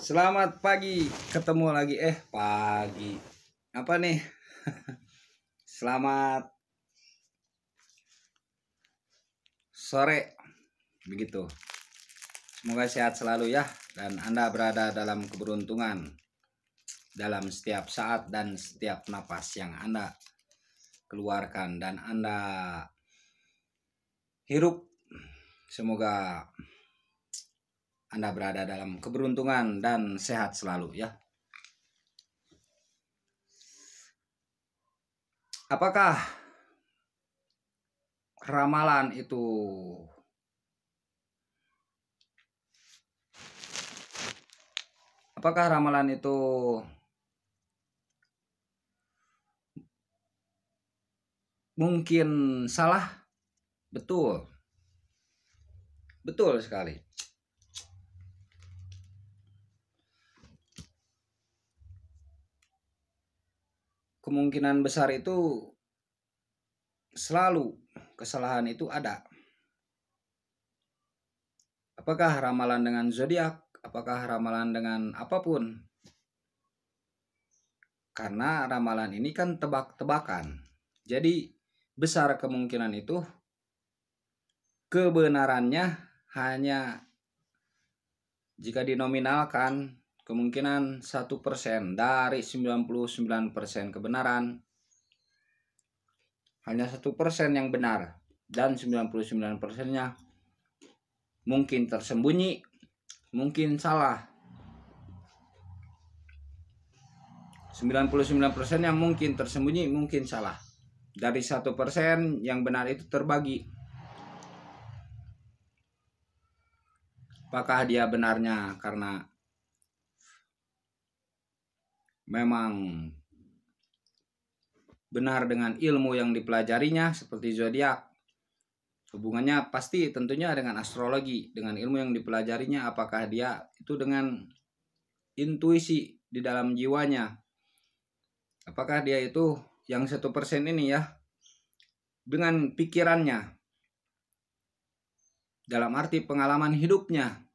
Selamat pagi, ketemu lagi pagi. Apa nih? Selamat sore. Begitu. Semoga sehat selalu ya dan Anda berada dalam keberuntungan dalam setiap saat dan setiap napas yang Anda keluarkan dan Anda hirup. Semoga Anda berada dalam keberuntungan dan sehat selalu ya. Apakah ramalan itu mungkin salah? Betul. Betul sekali. Kemungkinan besar itu selalu kesalahan itu ada. Apakah ramalan dengan zodiak? Apakah ramalan dengan apapun? Karena ramalan ini kan tebak-tebakan. Jadi besar kemungkinan itu kebenarannya hanya jika dinominalkan kemungkinan 1% dari 99% kebenaran. Hanya 1% yang benar dan 99%-nya mungkin tersembunyi, mungkin salah. 99%-nya mungkin tersembunyi, mungkin salah. Dari 1% yang benar itu terbagi. Apakah dia benarnya karena memang benar dengan ilmu yang dipelajarinya seperti zodiak? Hubungannya pasti tentunya dengan astrologi, dengan ilmu yang dipelajarinya. Apakah dia itu dengan intuisi di dalam jiwanya? Apakah dia itu yang 1% ini ya dengan pikirannya, dalam arti pengalaman hidupnya?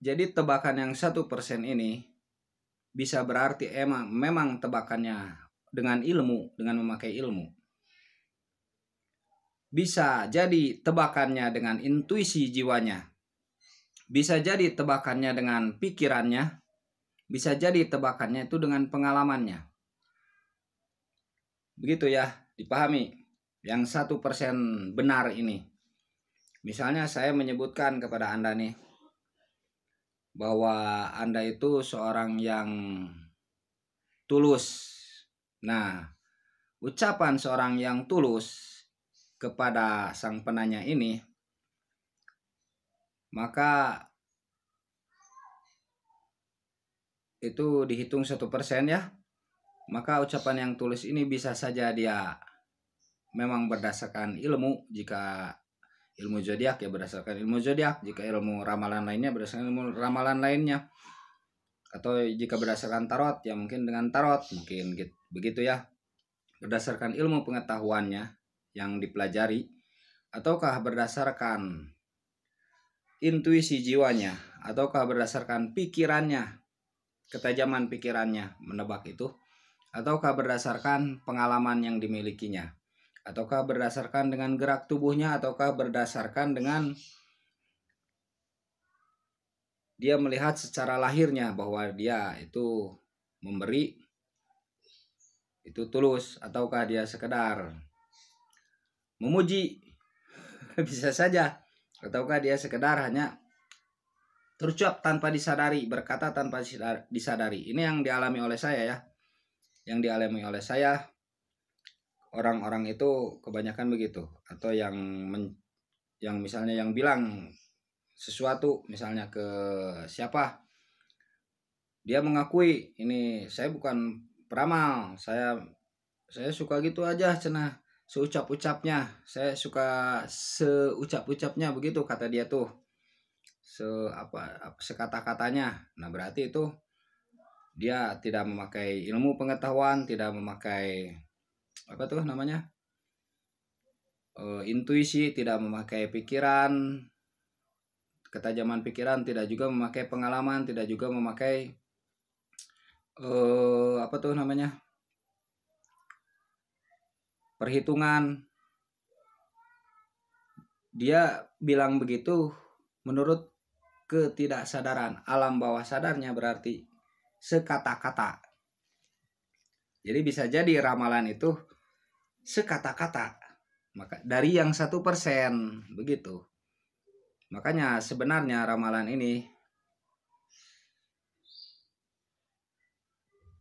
Jadi tebakan yang 1% ini bisa berarti memang tebakannya dengan ilmu, dengan memakai ilmu. Bisa jadi tebakannya dengan intuisi jiwanya. Bisa jadi tebakannya dengan pikirannya. Bisa jadi tebakannya itu dengan pengalamannya. Begitu ya, dipahami. Yang 1% benar ini. Misalnya saya menyebutkan kepada Anda nih, bahwa Anda itu seorang yang tulus. Nah, ucapan seorang yang tulus kepada sang penanya ini, maka itu dihitung 1% ya. Maka ucapan yang tulus ini bisa saja dia memang berdasarkan ilmu, jika ilmu zodiak ya berdasarkan ilmu zodiak, jika ilmu ramalan lainnya berdasarkan ilmu ramalan lainnya, atau jika berdasarkan tarot ya mungkin dengan tarot, mungkin begitu ya, berdasarkan ilmu pengetahuannya yang dipelajari, ataukah berdasarkan intuisi jiwanya, ataukah berdasarkan pikirannya, ketajaman pikirannya menebak itu, ataukah berdasarkan pengalaman yang dimilikinya, ataukah berdasarkan dengan gerak tubuhnya, ataukah berdasarkan dengan dia melihat secara lahirnya bahwa dia itu memberi itu tulus, ataukah dia sekedar memuji bisa saja, ataukah dia sekedar hanya terucap tanpa disadari, berkata tanpa disadari. Ini yang dialami oleh saya ya. Yang dialami oleh saya, orang-orang itu kebanyakan begitu. Atau yang misalnya yang bilang sesuatu misalnya ke siapa, dia mengakui, ini saya bukan peramal, saya suka gitu aja cenah, seucap-ucapnya, saya suka seucap-ucapnya, begitu kata dia tuh, sekata-katanya. Nah berarti itu dia tidak memakai ilmu pengetahuan, tidak memakai apa tuh namanya, intuisi, tidak memakai pikiran, ketajaman pikiran, tidak juga memakai pengalaman, tidak juga memakai apa tuh namanya, perhitungan. Dia bilang begitu menurut ketidaksadaran, alam bawah sadarnya, berarti sekata-kata. Jadi bisa jadi ramalan itu sekata-kata, maka dari yang 1% begitu. Makanya sebenarnya ramalan ini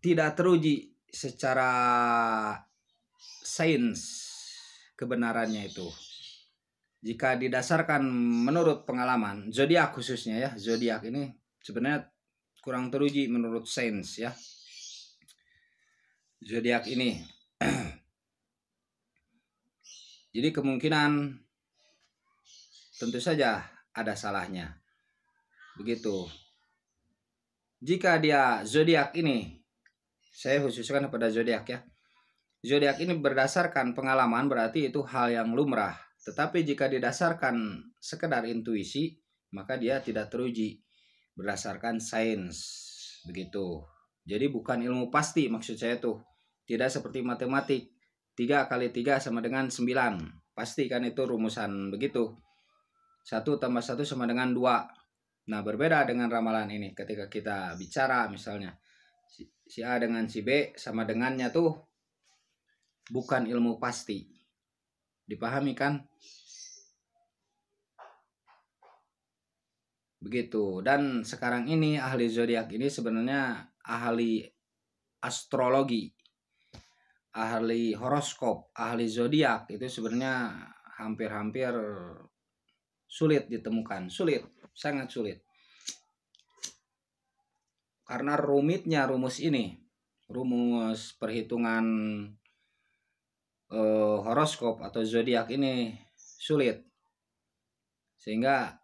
tidak teruji secara sains kebenarannya itu. Jika didasarkan menurut pengalaman, zodiak khususnya ya, zodiak ini sebenarnya kurang teruji menurut sains ya. Zodiak ini. Jadi kemungkinan tentu saja ada salahnya. Begitu. Jika dia zodiak ini, saya khususkan pada zodiak ya. Zodiak ini berdasarkan pengalaman, berarti itu hal yang lumrah. Tetapi jika didasarkan sekedar intuisi, maka dia tidak teruji berdasarkan sains. Begitu. Jadi bukan ilmu pasti maksud saya tuh. Tidak seperti matematik. 3 kali 3 sama dengan 9. Pasti kan itu rumusan begitu. 1 tambah 1 sama dengan 2. Nah, berbeda dengan ramalan ini. Ketika kita bicara misalnya, si A dengan si B sama dengannya tuh bukan ilmu pasti. Dipahami kan? Begitu. Dan sekarang ini ahli zodiak ini sebenarnya ahli astrologi, ahli horoskop, ahli zodiak itu sebenarnya hampir-hampir sulit ditemukan, sangat sulit. Karena rumitnya rumus ini, rumus perhitungan horoskop atau zodiak ini sulit. Sehingga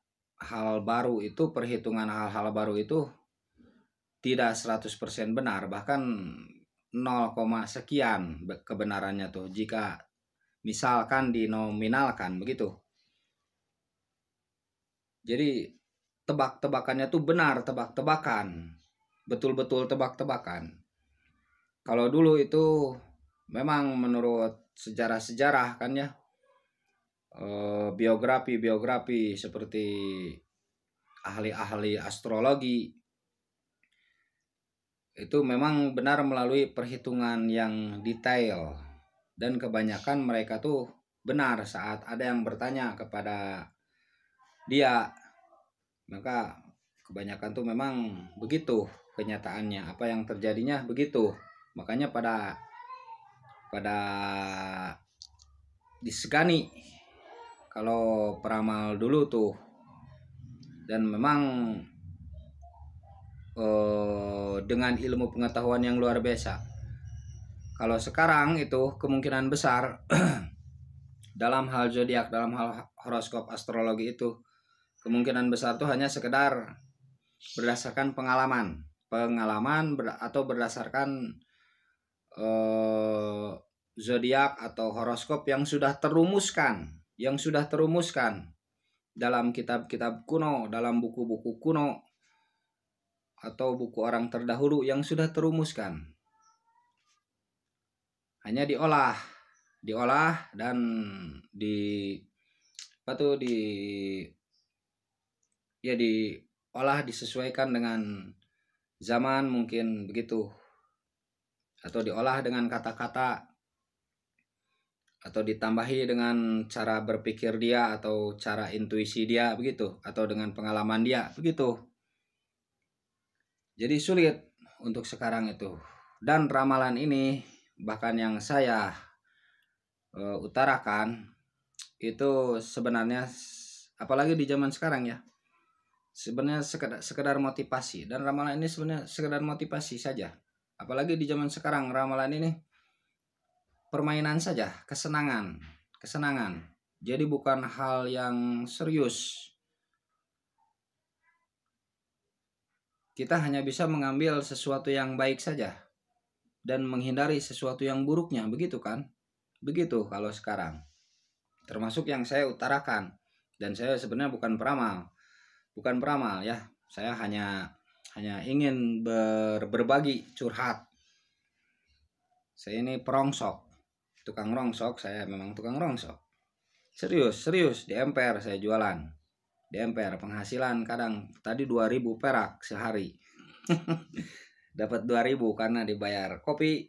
hal baru itu, perhitungan hal-hal baru itu tidak 100% benar, bahkan 0, sekian kebenarannya tuh jika misalkan dinominalkan begitu. Jadi tebak-tebakannya tuh benar, tebak-tebakan, betul-betul tebak-tebakan. Kalau dulu itu memang menurut sejarah-sejarah kan ya, biografi seperti ahli-ahli astrologi itu memang benar melalui perhitungan yang detail, dan kebanyakan mereka tuh benar saat ada yang bertanya kepada dia, maka kebanyakan tuh memang begitu kenyataannya, apa yang terjadinya begitu. Makanya pada disegani kalau peramal dulu tuh, dan memang dengan ilmu pengetahuan yang luar biasa. Kalau sekarang itu kemungkinan besar dalam hal zodiak, dalam hal horoskop astrologi itu kemungkinan besar tuh hanya sekedar berdasarkan pengalaman atau berdasarkan zodiak atau horoskop yang sudah terumuskan dalam kitab-kitab kuno, dalam buku-buku kuno atau buku orang terdahulu yang sudah terumuskan. Hanya diolah dan diolah disesuaikan dengan zaman mungkin begitu, atau diolah dengan kata-kata, atau ditambahi dengan cara berpikir dia atau cara intuisi dia begitu, atau dengan pengalaman dia begitu. Jadi sulit untuk sekarang itu. Dan ramalan ini bahkan yang saya utarakan itu sebenarnya, apalagi di zaman sekarang ya, sebenarnya sekedar motivasi. Dan ramalan ini sebenarnya sekedar motivasi saja. Apalagi di zaman sekarang ramalan ini permainan saja, kesenangan. Jadi bukan hal yang serius. Kita hanya bisa mengambil sesuatu yang baik saja dan menghindari sesuatu yang buruknya, begitu kan? Begitu kalau sekarang. Termasuk yang saya utarakan. Dan saya sebenarnya bukan peramal, bukan peramal ya. Saya hanya ingin berbagi curhat. Saya ini perongsok, tukang rongsok. Saya memang tukang rongsok. Serius di emper saya jualan. Di emper penghasilan kadang tadi 2.000 perak sehari. Dapat 2.000 karena dibayar kopi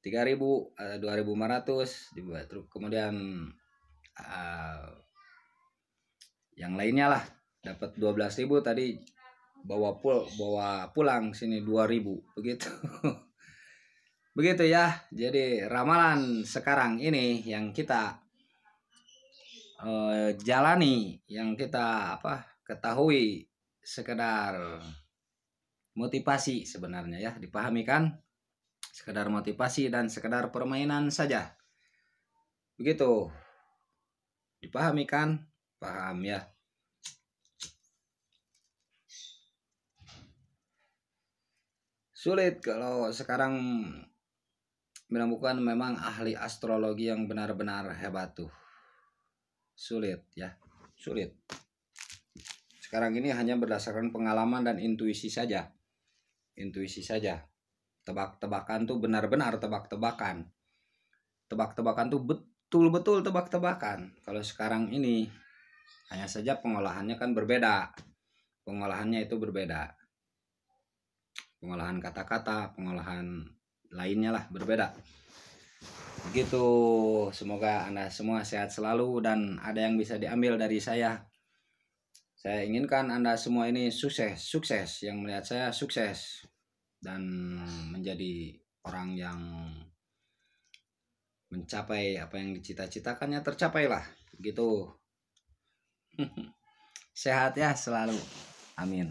3.000 atau 2.500 dibuat. Kemudian yang lainnya lah dapat 12.000 tadi bawa pulang sini 2.000 begitu. Begitu ya. Jadi ramalan sekarang ini yang kita jalani, yang kita ketahui sekedar motivasi sebenarnya ya, dipahami kan? Sekedar motivasi dan sekedar permainan saja. Begitu. Dipahami kan? Paham ya. Sulit kalau sekarang menemukan memang ahli astrologi yang benar-benar hebat tuh. Sulit ya, sulit. Sekarang ini hanya berdasarkan pengalaman dan intuisi saja. Intuisi saja. Tebak-tebakan tuh benar-benar tebak-tebakan. Tebak-tebakan tuh betul-betul tebak-tebakan. Kalau sekarang ini hanya saja pengolahannya kan berbeda. Pengolahannya itu berbeda. Pengolahan kata-kata, pengolahan lainnya lah berbeda. Begitu. Semoga Anda semua sehat selalu dan ada yang bisa diambil dari saya. Saya inginkan Anda semua ini sukses, yang melihat saya sukses dan menjadi orang yang mencapai apa yang dicita-citakannya, tercapailah. Begitu. Sehat ya selalu. Amin.